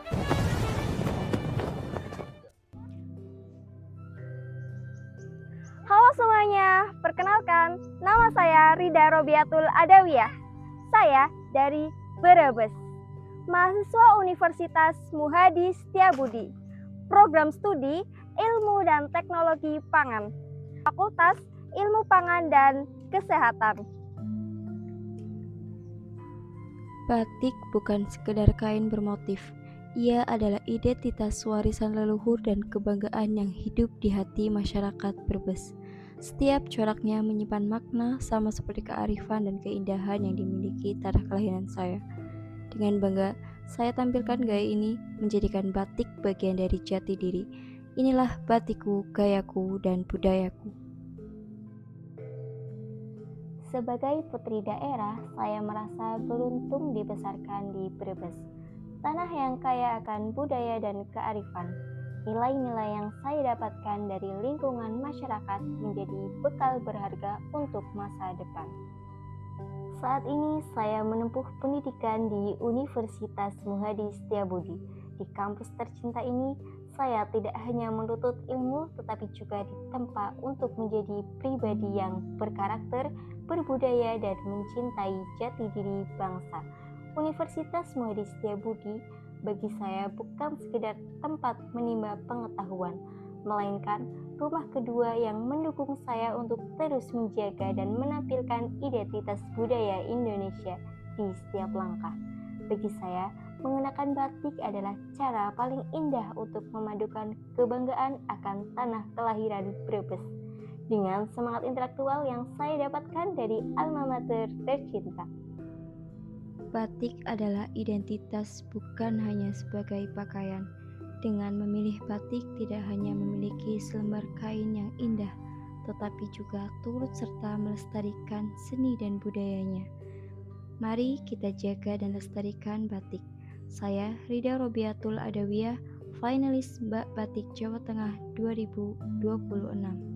Halo semuanya, perkenalkan, nama saya Rida Robiatul Adawiyah. Saya dari Brebes, mahasiswa Universitas Muhadi Setiabudi, program studi Ilmu dan Teknologi Pangan, Fakultas Ilmu Pangan dan Kesehatan. Batik bukan sekedar kain bermotif. Ia adalah identitas warisan leluhur dan kebanggaan yang hidup di hati masyarakat Brebes. Setiap coraknya menyimpan makna sama seperti kearifan dan keindahan yang dimiliki tanah kelahiran saya. Dengan bangga, saya tampilkan gaya ini menjadikan batik bagian dari jati diri. Inilah batikku, gayaku, dan budayaku. Sebagai putri daerah, saya merasa beruntung dibesarkan di Brebes, tanah yang kaya akan budaya dan kearifan. Nilai-nilai yang saya dapatkan dari lingkungan masyarakat menjadi bekal berharga untuk masa depan. Saat ini saya menempuh pendidikan di Universitas Muhadi Setiabudi. Di kampus tercinta ini, saya tidak hanya menuntut ilmu tetapi juga ditempa untuk menjadi pribadi yang berkarakter, berbudaya, dan mencintai jati diri bangsa. Universitas Muhadi Setiabudi bagi saya bukan sekedar tempat menimba pengetahuan, melainkan rumah kedua yang mendukung saya untuk terus menjaga dan menampilkan identitas budaya Indonesia di setiap langkah. Bagi saya, mengenakan batik adalah cara paling indah untuk memadukan kebanggaan akan tanah kelahiran Brebes dengan semangat intelektual yang saya dapatkan dari alma mater tercinta. Batik adalah identitas bukan hanya sebagai pakaian. Dengan memilih batik tidak hanya memiliki selembar kain yang indah, tetapi juga turut serta melestarikan seni dan budayanya. Mari kita jaga dan lestarikan batik. Saya Rida Robiatul Adawiyah, finalis Mbak Batik Jawa Tengah 2026.